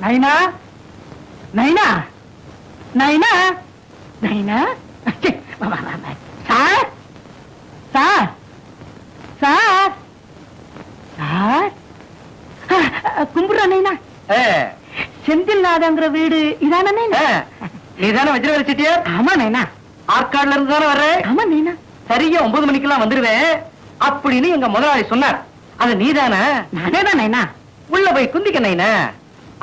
நைனா நைனா நைனா நைனா sir sir sir sir கும்பிடுறா நைனா. செந்தில்நாதங்கிற வீடு இதான நைனா? நீதானே வஜ்ரவேல் செட்டியார்? ஆமா நைனா. ஆற்காடுல இருந்து தானே வர்ற? ஆமா நைனா. சரியா 9 மணிக்கெல்லாம் வந்துருவேன் அப்படின்னு எங்க முதலாளி சொன்னார். அது நீதானே? நானே தான் நைனா. உள்ள போய் குந்திக்க நைனா.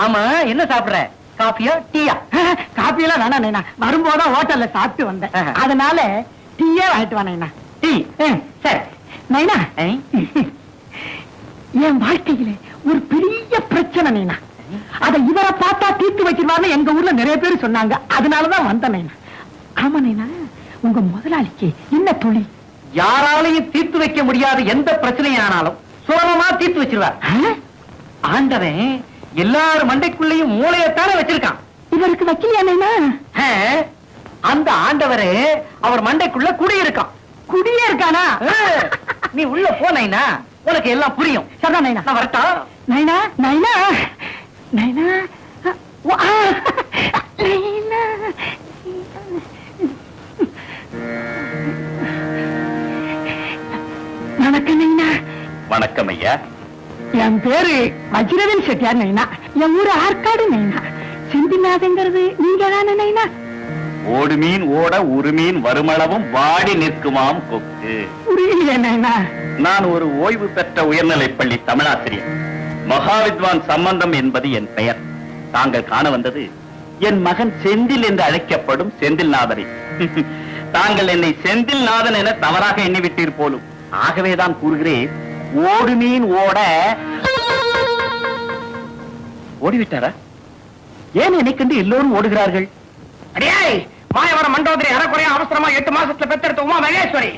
ஆமா, என்ன சாப்பிடுற? காபியா டீயா? காபி எல்லாம் வேணா நைனா, வரும்போதான் ஹோட்டல்ல சாப்பிட்டு வந்தேன், அதனால டீயே வாங்கிட்டு வா நைனா. டீ? சரி நைனா. என் வாழ்க்கையில ஒரு பெரிய பிரச்சனை நைனா, அத இவரை பார்த்தா தீர்த்து வைக்கிறான்னு எங்க ஊர்ல நிறைய பேர் சொன்னாங்க, அதனாலதான் வந்தேன் நைனா. ஆமா நைனா, உங்க முதலாளிக்கு என்ன தொழில்? யாராலையும் தீர்த்து வைக்க முடியாத எந்த பிரச்சனையானாலும் சுலபமா தீர்த்து வச்சிருவார். ஆண்டவன் எல்லாரும் மண்டைக்குள்ளேயும் மூளையத்தானே வச்சிருக்கான். இவருக்கு வைக்கலையா நைனா? அந்த ஆண்டவரே அவர் மண்டைக்குள்ள குடியிருக்கான். குடியே இருக்கானா? நீ உள்ள போனீனா உனக்கு எல்லாம் புரியும். சரிதான் நைனா, நான் வரட்டா? நைனா நைனா நைனா நைனா. வணக்கம் நைனா. வணக்கம் ஐயா. என் பேரு வஜ்ரவேல் செட்டியார் நைனா. என் ஊரு ஆற்காடு நைனா. செந்தில்நாதங்கிறது நீங்க தானே நைனா? ஓடு மீன் ஓட ஒரு மீன் வருமளவும் வாடி நிற்குமாம் கொக்கு. புரியல நைனா. நான் ஒரு ஓய்வு பெற்ற உயர்நிலைப் பள்ளி தமிழாசிரியர். மகாவித்வான் சம்பந்தம் என்பது என் பெயர். தாங்கள் காண வந்தது என் மகன் செந்தில் என்று அழைக்கப்படும் செந்தில்நாதனை. தாங்கள் என்னை செந்தில்நாதன் என தவறாக எண்ணிவிட்டீர் போலும். ஆகவேதான் கூறுகிறேன், ஓடு மீன் ஓட. ஓடிவிட்டாரா? ஏன் என்னை கண்டு எல்லோரும் ஓடுகிறார்கள்? அடியாய், மாயவர மண்டோதரி அறக்குறையா அவசரமா 8 மாசத்துல பெத்தெடுத்த உமா மகேஸ்வரி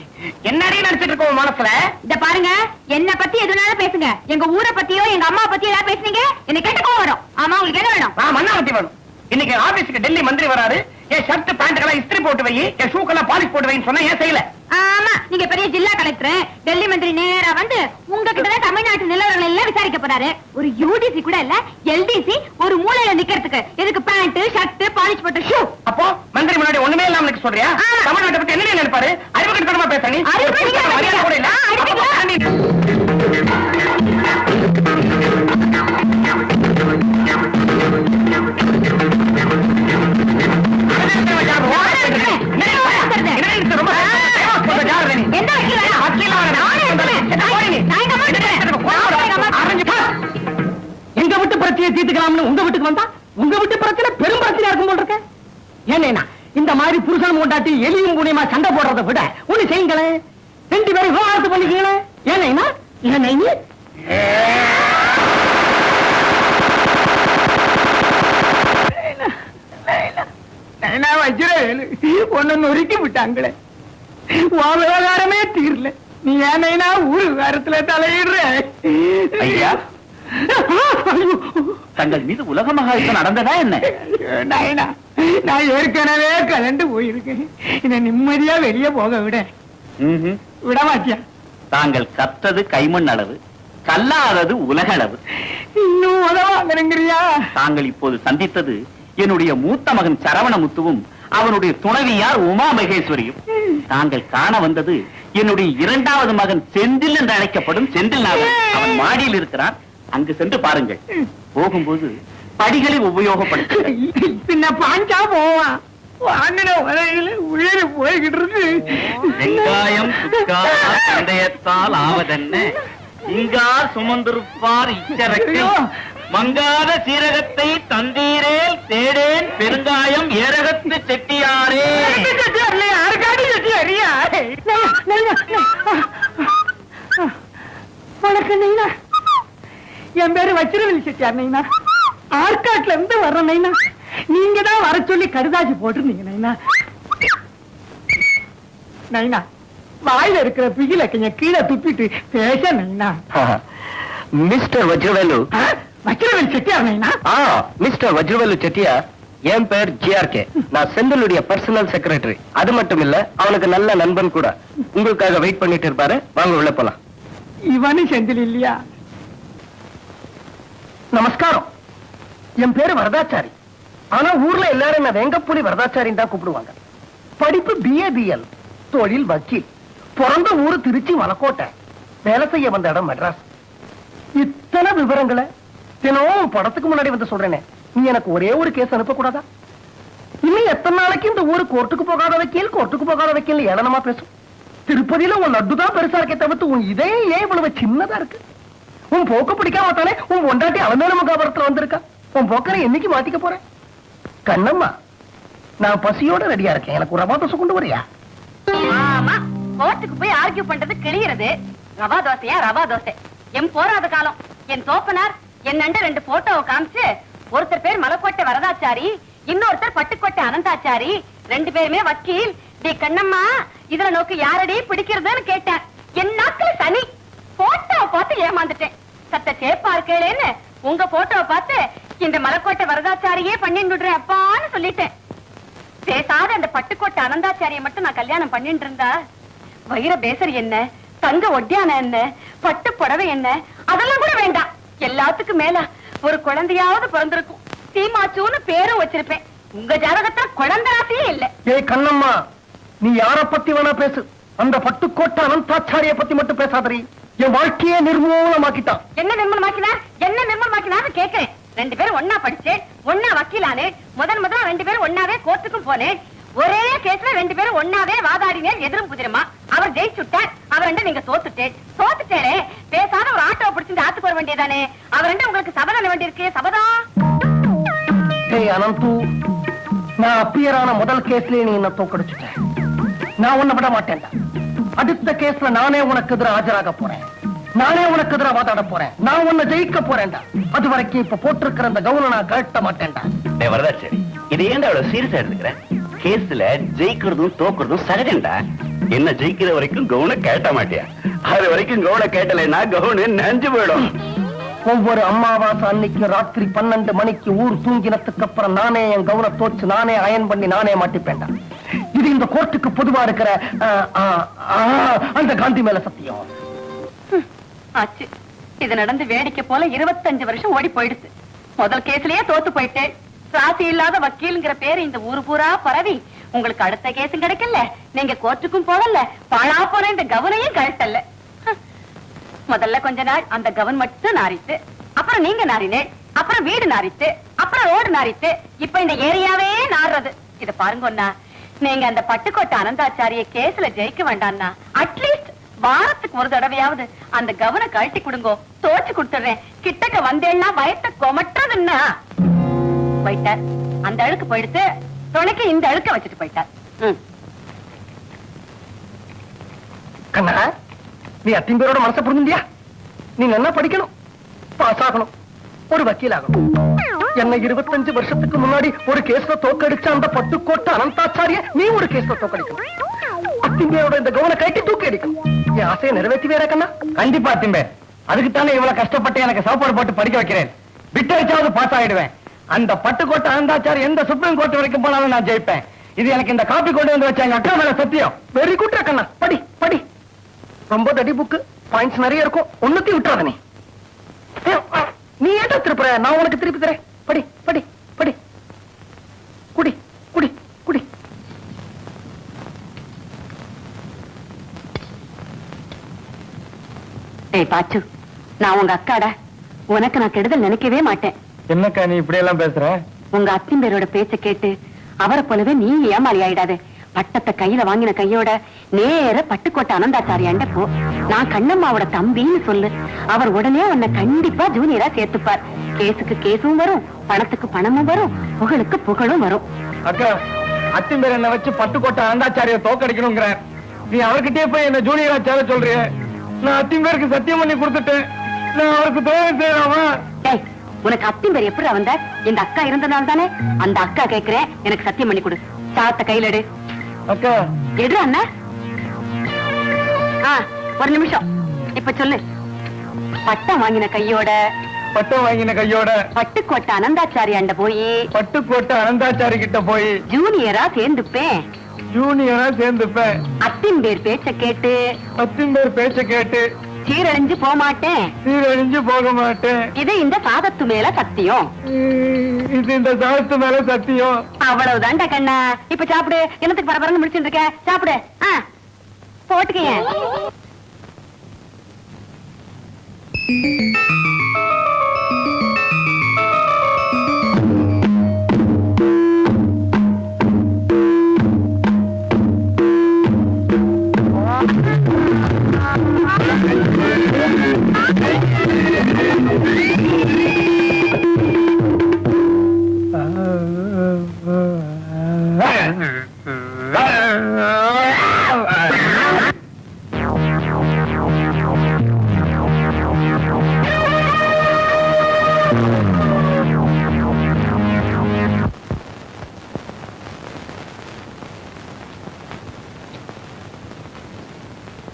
என்னடி நினைச்சிட்டு இருக்கோம் மனசுல? இத பாருங்க, என்ன பத்தி எதுனாலும் பேசுங்க. எங்க ஊரை பத்தியோ எங்க அம்மா பத்தியோ ஏதாவது பேசுனீங்க என்ன கேட்டுக்கோ வரும். ஆமா, உங்களுக்கு என்ன வேணும்? நான் மண்ணாமத்தி வேணும். இன்னைக்கு ஆபீஸ்க்கு டெல்லி மந்திரி வராரு. என் ஷர்ட் பேண்ட்களை இஸ்திரி போட்டு வை, என் ஷூக்கெல்லாம் பாலிஷ் போட்டு வைன்னு சொன்னா ஏன் செய்யல? ஆமா, நீங்க பெரிய ஜில்லா கலெக்டர். டெல்லி மந்திரி நேரா வந்து உங்ககிட்டதான் தமிழ்நாட்டு நிலவரங்கள் எல்லாம் விசாரிக்க போறாரு. ஒரு யூடிசி கூட இல்ல, எல்டிசி ஒரு மூலையில நிக்கிறதுக்கு எதுக்கு பேண்ட் ஷர்ட் பாலிஷ் போட்ட ஷூ? அப்போ மந்திரி முன்னாடி ஒண்ணுமே இல்லாம எனக்கு சொல்றியா? தமிழ்நாட்டை பத்தி என்ன நினைப்பாரு? அறிவு கட்டமா பேச நீ மரியாதை கூட இல்ல. எங்க விட்டு பிரச்சனையை தீர்த்துக்கலாம்னு உங்க வீட்டுக்கு வந்தா உங்க வீட்டு பிரச்சனை பெரும் பிரச்சனையா இருக்கும் போல் இருக்க. ஏன்னா இந்த மாதிரி புருஷன் கொண்டாட்டி எலியும் புனியமா சண்டை போடுறதை விட ஒண்ணு செய்யுங்களேன், 2 பேரும் விவாகரத்து பண்ணிக்கங்களேன். ஏன்னா வஜ்ரவேலு ஒன்னு நொறுக்கி விட்டாங்களே, விவகாரமே தீரல. நீ ஏன்னா ஊரு விவகாரத்துல தலையிடுற? ஐயா, தங்கள் மீது உலக மகாயுத்தம் நடந்ததா என்ன? நைனா, நான் ஏற்கனவே கலந்து போயிருக்கேன். இதை நிம்மதியா வெளியே போக விட மாட்டியா? தாங்கள் கத்தது கைமண் அளவு, கல்லாதது உலக அளவு. இன்னும் உதவாங்கறியா? தாங்கள் இப்போது சந்தித்தது என்னுடைய மூத்த மகன் சரவணமுத்துவும் அவனுடைய துணைவியார் உமா மகேஸ்வரியும். தாங்கள் காண வந்தது என்னுடைய 2வது மகன் செந்தில் என்று அழைக்கப்படும் செந்தில்நாதன். அவன் மாடியில் இருக்கிறான், அங்கு சென்று பாருங்கள். போகும்போது படிகளை உபயோகப்படுத்த பின்ன பாஞ்சா போவான். வாங்கின உலகில உயிர் போய்கிட்டு இருக்கு. வெங்காயம் சந்தேகத்தால் ஆவதென்ன, இங்கா சுமந்திருப்பார் இச்சரக்கு, மங்காத சீரகத்தை தந்தீரேல் தேடேன் பெருங்காயம் ஏரகத்து செட்டியாரே. வணக்கம் நைனா. என் பேரு வஜ்ரவேல் செட்டியார் நைனா. ஆற்காட்டுல இருந்து வர்றேன் நைனா. நீங்க தான் வர சொல்லி கடுதாசி போட்டிருந்தீங்க நைனா. நைனா, வாயில இருக்கிற பிகில கொஞ்சம் கீழே துப்பிட்டு பேச நைனா. மிஸ்டர் வஜ்ரவேலு. வஜ்ரவேல் செட்டியார் நைனா? மிஸ்டர் வஜ்ரவேலு செட்டியார், என் பேர் ஜிஆர்கே. நான் செந்திலுடைய பர்சனல் செக்ரட்டரி. அது மட்டும் இல்ல, அவனுக்கு நல்ல நண்பன் கூட. உங்களுக்காக வெயிட் பண்ணிட்டு இருப்பாரு. வாங்க உள்ள போலாம். இவனு செந்தில் இல்லையா? நமஸ்காரம். என் பேரு வரதாச்சாரி. ஆனா ஊர்ல எல்லாரும் என்ன வெங்கப்புலி வரதாச்சாரின்னு தான் கூப்பிடுவாங்க. படிப்பு BA/BL, தொழில் வக்கீல். பிறந்த ஊரு திருச்சி மலக்கோட்டை, வேலை செய்ய வந்த இடம் மெட்ராஸ். இத்தனை விவரங்களை தினமும் படத்துக்கு முன்னாடி வந்து சொல்றேனே, நீ எனக்கு ஒரே ஒரு கேஸ் அனுப்ப கூடாதா? இன்னும் எத்தனை நாளைக்கு இந்த ஊரு கோர்ட்டுக்கு போகாத வக்கீல் ஏளனமா பேசும்? திருப்பதியில உன் லட்டு தான் பெருசா இருக்கே தவிர்த்து உன் இதே ஏன் இவ்வளவு சின்னதா இருக்கு? உன் போக்க பிடிக்காம தானே உன் பொண்டாட்டி அலமேல முகாபுரத்துல வந்திருக்கா. உன் போக்கரை என்னைக்கு மாத்திக்க போறேன்? கண்ணம்மா, நான் பசியோட ரெடியா இருக்கேன். எனக்கு ஒரு ரவா தோசை கொண்டு வரியா? ஆமா, கோர்ட்டுக்கு போய் ஆர்கியூ பண்றது கிளியறது. ரவா தோசையா ரவா தோசை. என் போராத காலம். என் தோப்பனார் என்னண்ட 2 போட்டோவை காமிச்சு, ஒருத்தர் பேர் மலக்கோட்டை வரதாச்சாரி, இன்னொருத்தர் பட்டுக்கோட்டை அனந்தாச்சாரி, 2 பேருமே வக்கீல். டி கண்ணம்மா, இதுல நோக்கு யாரடி பிடிக்கிறதுன்னு கேட்டேன். என் நாக்குல சனி. போட்டோவை பார்த்து ஏமாந்துட்டேன். சத்த சேப்பா இருக்கேன்னு உங்க போட்டோவை பார்த்து இந்த மலக்கோட்டை வரதாச்சாரியே பண்ணிடுறேன் அப்பான்னு சொல்லிட்டேன். பேசாத அந்த பட்டுக்கோட்டை அனந்தாச்சாரிய மட்டும் நான் கல்யாணம் பண்ணிட்டு இருந்தா, வைர பேசர் என்ன, தங்க ஒட்டியான என்ன, பட்டு புடவை என்ன, அதெல்லாம் கூட வேண்டாம். எல்லாத்துக்கும் மேல ஒரு குழந்தையாவது பிறந்திருக்கும். சீமாச்சூன்னு பேரும் வச்சிருப்பேன். உங்க ஜாதகத்துல குழந்தை ராசியே இல்ல. ஏய் கண்ணம்மா, நீ யார பத்தி வேணா பேசு, அந்த பட்டுக்கோட்டை அனந்தாச்சாரிய பத்தி மட்டும் பேசாதரி. என் வாழ்க்கையே நிர்மூலமாக்கிட்டான். என்ன நிர்மூலமாக்கினான்னு கேட்கிறேன். 2 பேரும் ஒன்னா படிச்சேன், ஒன்னா வக்கீலானே. முதல்ல 2 பேரும் ஒன்னாவே கோர்ட்டுக்கும் போனேன். ஒரே கேஸ்ல 2 பேரும் ஒன்னாவே வாதாடினேன். எதிரும் புதிரமா அவர் ஜெயிச்சுட்டார். அவர் நீங்க தோத்துட்டேரே. பேசாத ஒரு ஆட்டோ பிடிச்சிட்டு ஆத்துக்கு வர வேண்டியதானே. அவர் உங்களுக்கு சபதம் வேண்டியிருக்கு. சபதம் அனந்து, நான் அப்பியரான முதல் கேஸ்லயே நீ என்ன தோக்கடிச்சுட்டேன். நான் உன்னை விட மாட்டேன். அடுத்த கேஸ்ல நானே உனக்கு எதிராக ஆஜராக போறேன். நானே உனக்கு எதிராக வாதாட போறேன். நான் உன்னை ஜெயிக்க போறேன்டா. அது வரைக்கும் இப்ப போட்டிருக்கிற அந்த கவுனை நான் கழட்ட மாட்டேன்டா. வரதாச்சேரி, இது ஏன்டா அவ்வளவு சீரியஸா எடுத்துக்கிறேன்? கேஸ்ல ஜெயிக்கிறதும் தோக்குறதும் சகஜம்டா. என்ன ஜெயிக்கிற வரைக்கும் கவுனை கேட்ட மாட்டியா? அது வரைக்கும் கவுனை கேட்டலைன்னா கவுனு நஞ்சு போயிடும். ஒவ்வொரு அமாவாசை அன்னைக்கு ராத்திரி 12 மணிக்கு ஊர் தூங்கினத்துக்கு அப்புறம் நானே என் கவுனை தோச்சு நானே அயன் பண்ணி நானே மாட்டிப்பேன்டா. இது இந்த கோர்ட்டுக்கு பொதுவா இருக்கிற அந்த காந்தி மேல சத்தியம். ஆச்சு. இது நடந்து வேடிக்கை போல 25 வருஷம் ஓடி போயிடுச்சு. முதல் கேஸ்லயே தோத்து போயிட்டேன். ராசி இல்லாத வக்கீல்ங்கிற பேரு இந்த ஊரு பூரா பரவி, உங்களுக்கு அடுத்த கேஸும் கிடைக்கல, நீங்க கோர்ட்டுக்கும் போகல, பாழா போன இந்த கவனையும் கழட்டல. முதல்ல கொஞ்ச நாள் அந்த கவன் மட்டும் நாரித்து, அப்புறம் நீங்க நாரினே, அப்புறம் வீடு நாரித்து, அப்புறம் ரோடு நாரித்து, இப்ப இந்த ஏரியாவே நாடுறது. இத பாருங்கண்ணா, நீங்க அந்த பட்டுக்கோட்டை அனந்தாச்சாரிய கேஸ்ல ஜெயிக்க வேண்டாம்னா அட்லீஸ்ட் வாரத்துக்கு ஒரு தடவையாவது அந்த கவனை கழட்டி கொடுங்கோ. தோச்சு கொடுத்துறேன். கிட்டக்க வந்தேன்னா வயத்தை கொமட்டுறதுன்னா போயிட்டார். அந்த அழுக்கு போயிடுத்து, துணைக்கு இந்த அழுக்க வச்சுட்டு போயிட்டார். கண்ணா, நீ அத்திம்பேரோட மனசை புரிஞ்சியா? நீ நல்லா படிக்கணும், பாஸ் ஆகணும், ஒரு வக்கீல் ஆகணும். என்ன 25 வருஷத்துக்கு முன்னாடி ஒரு கேஸ்ல தோக்கடிச்ச அந்த பட்டுக்கோட்டை அனந்தாச்சாரிய நீ ஒரு கேஸ்ல தோக்கடிக்கணும். அத்திம்பேரோட இந்த கவனை கட்டி தூக்கி அடிக்கணும். என் ஆசையை நிறைவேற்றி வேற கண்ணா. கண்டிப்பா அத்திம்பேர், அதுக்குத்தானே இவ்வளவு கஷ்டப்பட்டு எனக்கு சாப்பாடு போட்டு படிக்க வைக்கிறேன். விட்டு வச்சாவது பாஸ் ஆயிடுவேன். அந்த பட்டுக்கோட்டை அனந்தாச்சாரி எந்த சுப்ரீம் கோர்ட் வரைக்கும் போனாலும் நான் ஜெயிப்பேன். இது எனக்கு இந்த காப்பி கொண்டு வந்து வச்ச எங்க அக்கா மேல சத்தியம். வெரி குட் கண்ணா, படி படி. ரொம்ப தடி புக்கு, பாயிண்ட்ஸ் நிறைய இருக்கும். ஒண்ணுத்தையும் விட்டுறாத நீ. நீ ஏன்டா திருப்புற? நான் உனக்கு திருப்பி தரேன். படி படி படி. குடி குடி குடி. ஏய் பாச்சு, நான் உங்க அக்காடா. உனக்கு நான் கெடுதல் நினைக்கவே மாட்டேன். என்னக்கா நீ இப்படி எல்லாம் பேசுற? உங்க அத்திம்பேரோட பேச்ச கேட்டு அவரை போலவே நீ ஏமாளி ஆயிடாது. பட்டத்தை கையில வாங்கின கையோட நேர பட்டுக்கோட்டை அனந்தாச்சாரியாண்ட போ. நான் கண்ணம்மாவோட தம்பின்னு சொல்லு. அவர் உடனே உன்னை கண்டிப்பா ஜூனியரா சேர்த்துப்பார். கேஸுக்கு கேஸும் வரும், பணத்துக்கு பணமும் வரும், புகழுக்கு புகழும் வரும். அக்கா, அத்திம்பேர் என்ன வச்சு பட்டுக்கோட்டை அனந்தாச்சாரிய தோக்கடிக்கணுங்கிற நீ அவர்கிட்டயே போய் என்ன ஜூனியரா சேர சொல்றிய? நான் அத்திம்பேருக்கு சத்தியம் பண்ணி கொடுத்துட்டேன். நான் அவருக்கு துரோகம் செய்யலாமா? உனக்கு அத்திம்பேர் எப்படி வந்த? இந்த அக்கா இருந்தனால தானே. அந்த அக்கா கேக்குறேன், எனக்கு சத்தியம் பண்ணி கொடு. சாத்த கையில எடு. அக்கா எடு அண்ணா. ஒரு நிமிஷம். இப்ப சொல்லு. பட்டம் வாங்கின கையோட பட்டுக்கோட்டை அனந்தாச்சாரியாண்ட போய் பட்டுக்கோட்டை அனந்தாச்சாரி கிட்ட போய் ஜூனியரா சேர்ந்துப்பேன். அத்திம்பேர் பேச்ச கேட்டு சீரழிஞ்சு போக மாட்டேன். சீரழிஞ்சு போக மாட்டேன். இது இந்த சாதத்து மேல சத்தியம். இது இந்த சாதத்து மேல சத்தியம். அவ்வளவுதான்டா கண்ணா. இப்ப சாப்பிடு. என்னத்துக்கு பரபரன்னு முடிச்சுட்டு இருக்க? சாப்பிடு. போட்டுக்கேன்.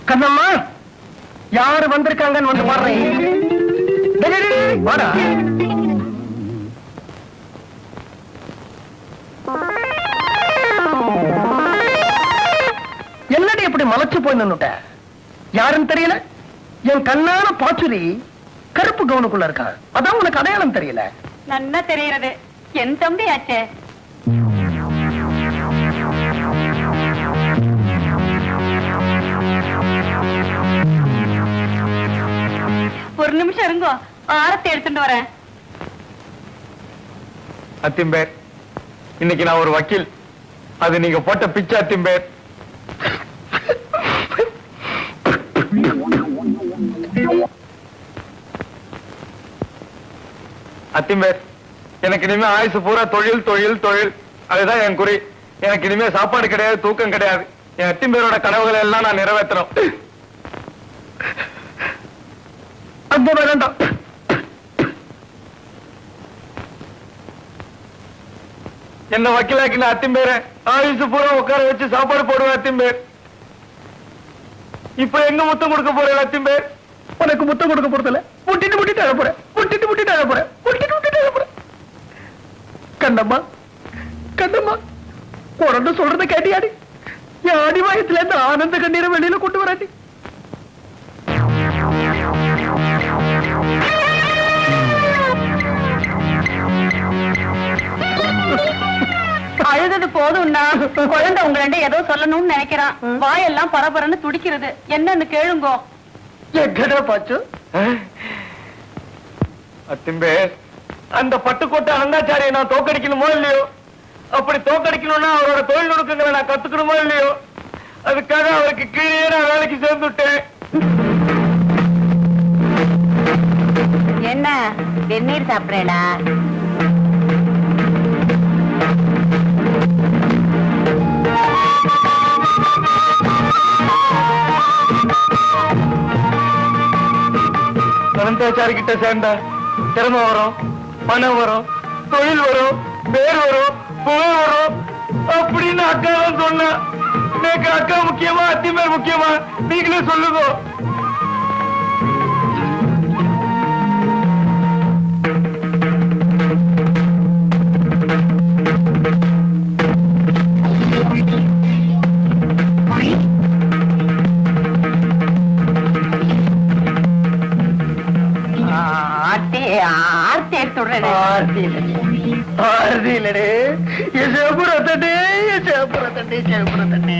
கண்ணம்மா, யாரு வந்திருக்காங்கன்னு வந்து பாடுறேன். வாடா. என்னடி இப்படி மலைச்சு போய் நின்னுட்ட? யாருன்னு தெரியல. என் கண்ணான பாச்சுரி கருப்பு கவுனுக்குள்ள இருக்கா. அதான் உனக்கு அடையாளம் தெரியல. நல்லா தெரிகிறது. என் தம்பி ஆச்சே. ஒரு நிமிஷம் இருங்கோ, ஆரத்தை எடுத்துட்டு வரேன். அத்திம்பேர், இன்னைக்கு நான் ஒரு வக்கீல். அது நீங்க போட்ட பிச்சை அத்திம்பேர். அத்திம்பேர், எனக்கு இனிமே ஆயுசு பூரா தொழில் தொழில் தொழில். அதுதான் என் குறி. எனக்கு இனிமே சாப்பாடு கிடையாது, தூக்கம் கிடையாது. என் அத்திம்பேரோட கனவுகளை எல்லாம் நான் நிறைவேற்றணும். அந்த வேண்டாம். என்ன வக்கீலாக்கி நான் அத்திம்பேர ஆயுசு பூரா உட்கார வச்சு சாப்பாடு போடுவேன் அத்திம்பேர். இப்ப எங்க முத்தம் கொடுக்க போறேன் அத்திம்பேர்? உனக்கு முத்தம் கொடுக்க போறதில்ல. முட்டிட்டு அழப்போறேன். முட்டிட்டு அழப்போறேன். கண்ணம்மா, கண்ணம்மா, குழந்தை சொல்றத கேட்டியாடி? என் அடி வயசுல இருந்து ஆனந்த கண்ணீரை வெளியில கொண்டு வராட்டி. அழுதது போதும்னா, குழந்தை உங்கள்ட்ட ஏதோ சொல்லணும்னு நினைக்கிறான். வாயெல்லாம் பரபரன்னு துடிக்கிறது. என்னன்னு கேளுங்கோ. எங்கடா பாச்சு? அத்திம்பேர், அந்த பட்டுக்கோட்டை அண்ணாச்சாரியை நான் தோக்கடிக்கணுமோ இல்லையோ? அப்படி தோக்கடிக்கணும்னா அவரோட தொழில் நுணுக்கங்களை நான் கத்துக்கணுமோ இல்லையோ? அதுக்காக அவருக்கு கீழே நான் வேலைக்கு சேர்ந்துட்டேன். என்ன வெந்நீர் சாப்பிடறா? அனந்தாச்சாரி கிட்ட சேர்ந்தா திறமை வரும், பணம் வரும், தொழில் வரும், பேர் வரும், புகழ் வரும் அப்படின்னு அக்கா தான் சொன்னா. எனக்கு அக்கா முக்கியமா அத்திமேர் முக்கியமா? நீங்களே சொல்லுங்க. ஆர்த்தி எடுத்து விடுறேன். ஆர்த்தி இல்லடே, என் சேப்புரத்தே, என் சேப்புரத்தே, சேப்புரத்தே.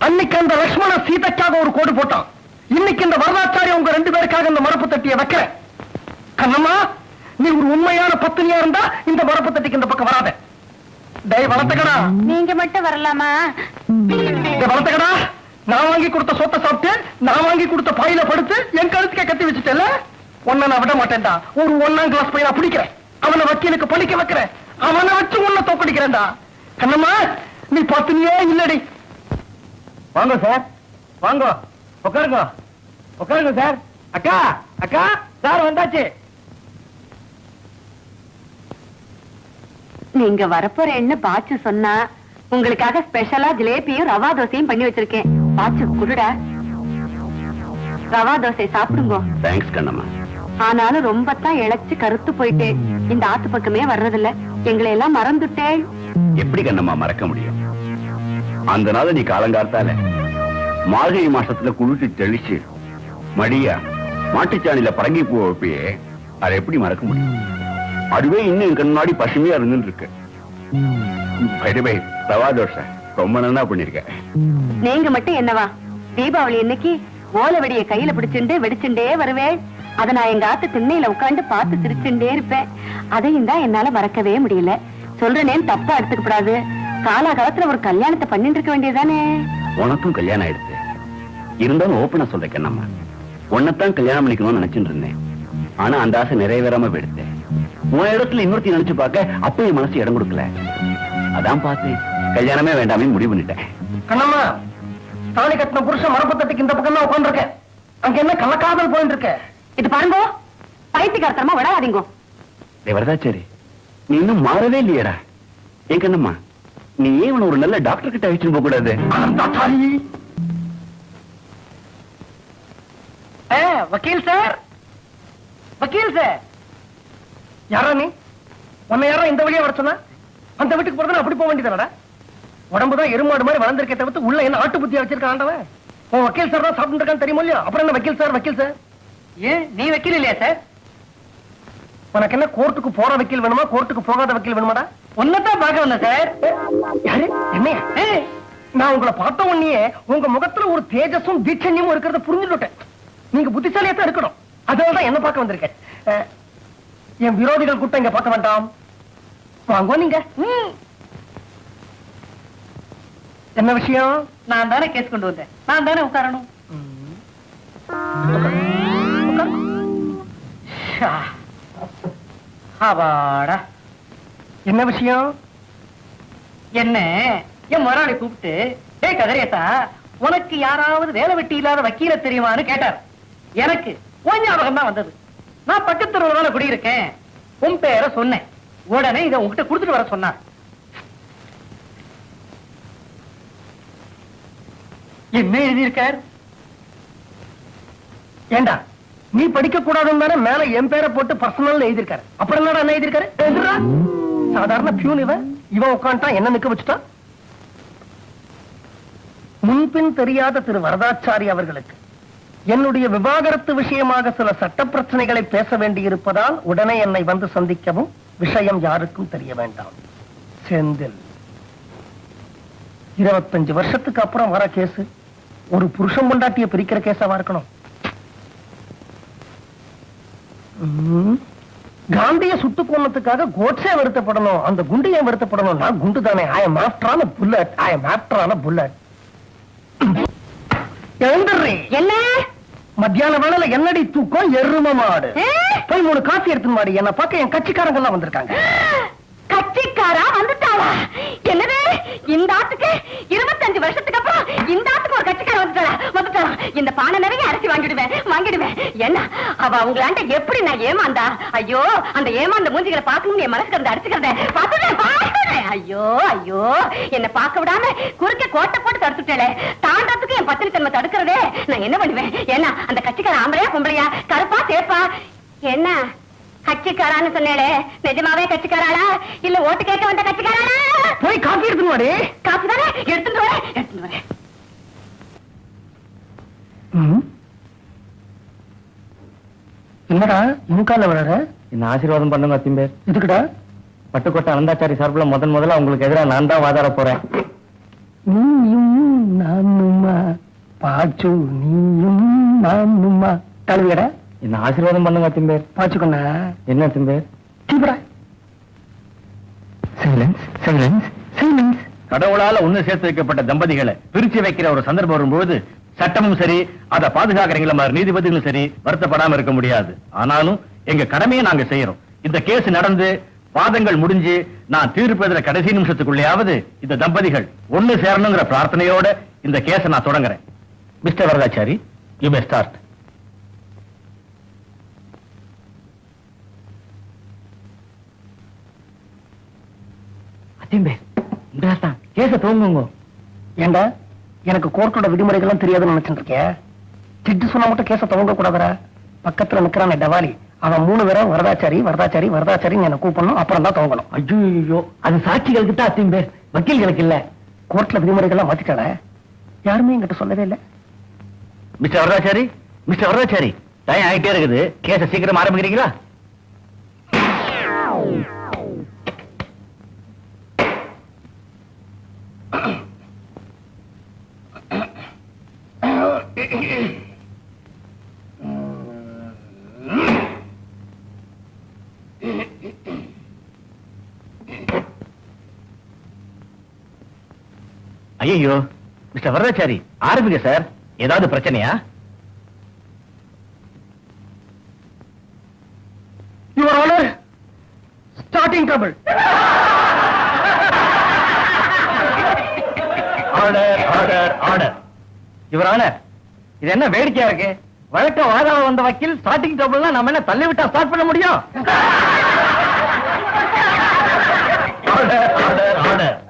அன்னைக்கு அந்த லட்சுமண சீதைக்காக ஒரு கோடு போட்டான். இன்னைக்கு இந்த வரதாச்சாரி உங்க 2 பேருக்காக இந்த மரப்பு தட்டிய வைக்கிறேன். கண்ணம்மா, நீ ஒரு உண்மையான பத்தினியா இருந்தா இந்த மரப்பு தட்டிக்கு இந்த பக்கம் வராத. டேய் வளர்த்தக்கடா, நீங்க மட்டும் வரலாமா? வளர்த்தக்கடா, நான் வாங்கி கொடுத்த சொத்தை சாப்பிட்டு, நான் வாங்கி கொடுத்த பாயில படுத்து என் கழுத்துக்க கட்டி வச்சுட்டேல. உன்னை நான் விட மாட்டேன்டா. ஒரு 1ஆம் கிளாஸ் பையனை பிடிக்கிறேன், அவனை வக்கீலுக்கு படிக்க வைக்கிறேன், அவனை வச்சு உன்னை தோக்கடிக்கிறேன்டா. கண்ணம்மா, நீ பத்தினியே இல்லடி. வாங்க சார், வாங்க, உட்காருங்க, உட்காருங்க சார். அக்கா, அக்கா, சார் வந்தாச்சு. நீங்க வரப்போறேன்னு பாச்சு சொன்னா, உங்களுக்காக ஸ்பெஷலா ஜிலேபியும் ரவா தோசையும் பண்ணி வச்சிருக்கேன். பாச்சு குடுடா. ரவா தோசை சாப்பிடுங்க. தேங்க்ஸ் கண்ணம்மா. ஆனாலும் ரொம்ப தான் இழைச்சு கருத்து போயிட்டேன். இந்த ஆத்து பக்கமே வர்றதில்ல. எங்களை எல்லாம் மறந்துட்டேன். எப்படி கண்ணம்மா மறக்க முடியும்? அந்த நாள் நீ காலங்காத்தால மார்கழி மாசத்துல குளிச்சு தெளிச்சு மடியா மாட்டுச்சாணியில பரங்கி பூ வைப்பியே, அதை எப்படி மறக்க முடியும்? அதுவே இன்னும் என் கண்ணாடி பசுமையா இருந்துட்டு இருக்கு. ரவா தோசை ரொம்ப நல்லா பண்ணிருக்க. நீங்க மட்டும் என்னவா, தீபாவளி இன்னைக்கு ஓலை வெடிய கையில பிடிச்சுண்டு வெடிச்சுட்டே வருவேன். அத நான் எங்க ஆத்து திண்ணையில உட்காந்து பார்த்து சிரிச்சுட்டே இருப்பேன். அதையும் தான் என்னால மறக்கவே முடியல. சொல்றேன்னு தப்பா எடுத்துக்கப்படாது. காலாகாலத்துல ஒரு கல்யாணத்தை பண்ணிட்டு இருக்க வேண்டியதானே. உனக்கும் கல்யாணம் ஆயிடுச்சு. இருந்தாலும் ஓப்பனா சொல்றேன் கண்ணம்மா, உன்னைத்தான் கல்யாணம் பண்ணிக்கணும்னு நினைச்சுட்டு இருந்தேன். ஆனா அந்த ஆசை நிறைவேறாம போயிடுத்தேன். உன் இடத்துல இன்னொருத்தி நினைச்சு பார்க்க அப்ப என் மனசு இடம் கொடுக்கல. அதான் பார்த்து கல்யாணமே வேண்டாமே முடிவு பண்ணிட்டேன். கண்ணம்மா, தாலி கட்டின புருஷன் மரப்பத்தட்டுக்கு இந்த பக்கம் தான் உட்கார்ந்து அங்க என்ன கள்ளக்காதல் போயிட்டு இருக்க? இது பாருங்க, பைத்தியக்காரத்தனமா விடாதீங்க. வரதாச்சேரி, நீ இன்னும் மாறவே இல்லையடா. ஏன் கண்ணம்மா, நீ ஏன் ஒரு நல்ல டாக்டர் கிட்ட அழைச்சிட்டு போக கூடாது? வக்கீல் சார், வக்கீல் சார். யாரா நீ? உன்னை யாரா இந்த வழியா வர சொன்னா? அந்த வீட்டுக்கு போறதுன்னா அப்படி போக வேண்டியதானடா? உடம்புதான் எருமாடு மாதிரி வளர்ந்திருக்கே தவிர்த்து உள்ள என்ன ஆட்டு புத்தியா வச்சிருக்க ஆண்டவன்? உன் வக்கீல் சார் தான் சாப்பிட்டு இருக்கான்னு தெரியுமா இல்லையா? அப்புறம் என்ன வக்கீல் சார் வக்கீல் சார்? ஏன் நீ வக்கீல் இல்லையா சார்? உனக்கு என்ன கோர்ட்டுக்கு போற வக்கீல் வேணுமா, கோர்ட்டுக்கு போகாத வக்கீல் வேணுமாடா? ஒன்னதான் பார்க்க வந்தேன் சார். யாரு? என்னையா? நான் உங்களை பார்த்த உடனே உங்க முகத்துல ஒரு தேஜஸும் தீட்சண்யமும் இருக்கிறத புரிஞ்சுட்டேன். நீங்க புத்திசாலியா தான் இருக்கணும். அதனாலதான் என்ன பார்க்க வந்திருக்கேன். என் விரோதிகள் கூட்டம் இங்க பார்க்க வேண்டாம். வாங்க நீங்க. என்ன விஷயம்? நான் தானே கேஸ் கொண்டு வந்தேன், நான் தானே உட்காரணும். அவாடா, என்ன விஷயம்? என்ன என் முதலாளி கூப்பிட்டு, ஏய் கதிரேசா, உனக்கு யாராவது வேலை வெட்டி இல்லாத வக்கீல தெரியுமான்னு கேட்டார். எனக்கு உன் ஞாபகம் தான் வந்தது. நான் பக்கத்து குடியிருக்கேன். உன் பேரை சொன்னேன். உடனே இதை உங்ககிட்ட கொடுத்துட்டு வர சொன்னார். என்ன எழுதியிருக்கார்? ஏண்டா, நீ படிக்க கூடாதுன்னு தானே மேல என் பேரை போட்டு பர்சனல் எழுதியிருக்காரு. அப்புறம் என்னடா என்ன எழுதியிருக்காரு? சாதாரண பியூன் இவன் உட்காந்துட்டான், என்ன நிக்க வச்சுட்டான். முன்பின் தெரியாத திரு வரதாச்சாரி அவர்களுக்கு என்னுடைய விவாகரத்து விஷயமாக சில சட்ட பிரச்சனைகளை பேச வேண்டியிருப்பதால் உடனே என்னை வந்து சந்திக்கவும். விஷயம் யாருக்கும் தெரிய வேண்டாம். செந்தில். 25 வருஷத்துக்கு அப்புறம் வர கேஸ் ஒரு புருஷன் பொண்டாட்டிய பிரிக்கிற கேஸாவா இருக்கணும்? காந்திய சுட்டு போனதுக்காக கோட்ஸே வருத்தப்படணும், அந்த குண்டு ஏன் வருத்தப்படணும்? நான் குண்டு தானே. I am after on bullet, I am after on bullet. என்ன மத்தியான வேளையில என்னடி தூக்கம்? எரும மாடு. போய் 3 காஃபி எடுத்து மாடி. என்ன பார்க்க என் கட்சிக்காரங்க எல்லாம் வந்திருக்காங்க. கட்சிக்காரா வந்துட்டாளா? என்னது, இந்த ஆத்துக்கு 25 வருஷத்துக்கு அப்புறம் இந்த ஆத்துக்கு ஒரு கட்சிக்கார வந்துட்டாளா? இந்த பானை நிறைய அரிசி வாங்கிடுவேன். என்ன அவ அவங்களாண்ட எப்படி நான் ஏமாந்தா? ஐயோ, அந்த ஏமாந்த மூஞ்சிகளை பார்க்கணும் என் மனசுக்கு அந்த அடிச்சுக்கிறேன். ஐயோ ஐயோ, என்ன பார்க்க விடாம குறுக்க கோட்டை போட்டு தடுத்துட்டே. தாண்டத்துக்கு என் பத்தினி தன்மை தடுக்கிறதே. நான் என்ன பண்ணுவேன்? ஏன்னா அந்த கட்சிக்கார ஆம்பளையா பொம்பளையா, கருப்பா சேப்பா? என்ன கட்சிக்காரான்னு சொன்னேளே, நிஜமாவே கட்சிக்காராளா இல்ல ஓட்டு கேட்க வந்த கட்சிக்காராளா? போய் காப்பி எடுத்துன்னு வாடி. காப்பி தானே எடுத்துட்டு வரேன். என்னடா இன்கால வளர? என்ன ஆசீர்வாதம் பண்ணுங்க அத்திம்பேர். இதுக்குடா? பட்டுக்கோட்டை அனந்தாச்சாரி சார்பில் முதல்ல உங்களுக்கு எதிராக நான் தான் வாதாட போறேன். நீயும் நானுமா பாச்சு, நீயும் நானுமா. கழுவியடா. என்ன ஆசீர்வாதம் பண்ணுங்க அத்திம்பேர். பாச்சுக்கொண்ண. என்ன அத்திம்பேர்? கடவுளால ஒண்ணு சேர்த்து வைக்கப்பட்ட தம்பதிகளை பிரிச்சு வைக்கிற ஒரு சந்தர்ப்பம் வரும்போது சட்டமும் சரி, அதை பாதுகாக்கிறீங்களா மாதிரி நீதிபதிகளும் சரி வருத்தப்படாம இருக்க முடியாது. ஆனாலும் எங்க கடமையை நாங்க செய்யறோம். இந்த கேஸ் நடந்து வாதங்கள் முடிஞ்சு நான் தீர்ப்பதில் கடைசி நிமிஷத்துக்குள்ளேயாவது இந்த தம்பதிகள் ஒண்ணு சேரணுங்கிற பிரார்த்தனையோட இந்த கேஸை நான் தொடங்குறேன். Mister Varadachari, you may start. கேஸ தூங்குங்க. ஏண்டா, எனக்கு கோர்ட்டோட விதிமுறைகள்லாம் தெரியாதுன்னு நினைச்சிட்டு இருக்கேன். சிட்டு சொன்னா மட்டும் கேச துவங்க கூடாதரா. பக்கத்துல நிக்கிறான டவாலி, அவன் 3 பேரும் வரதாச்சாரி வரதாச்சாரி வரதாச்சாரின்னு என்ன கூப்பிடணும், அப்புறம் தான் துவங்கணும். ஐயோ, அது சாட்சிகளுக்கு தான் அத்தையும் பேர், வக்கீல்களுக்கு இல்ல. கோர்ட்ல விதிமுறைகள்லாம் மாத்திட்டாள, யாருமே என்கிட்ட சொல்லவே இல்லை. Mister Varadachari, mister Varadachari, time ஆகிட்டே இருக்குது, கேஸ சீக்கிரம் ஆரம்பிக்கிறீங்களா? ஐயோ, மிஸ்டர் வரதாச்சாரி, ஆரம்பிங்க சார். ஏதாவது பிரச்சனையா? Your honour, starting trouble. Order, order, order. Your honour, இது என்ன வேடிக்கையா இருக்கு? வழக்க வாதாட வந்த வக்கீல் ஸ்டார்டிங் ட்ரபிள்னா நம்ம என்ன தள்ளி விட்டா ஸ்டார்ட் பண்ண முடியும்?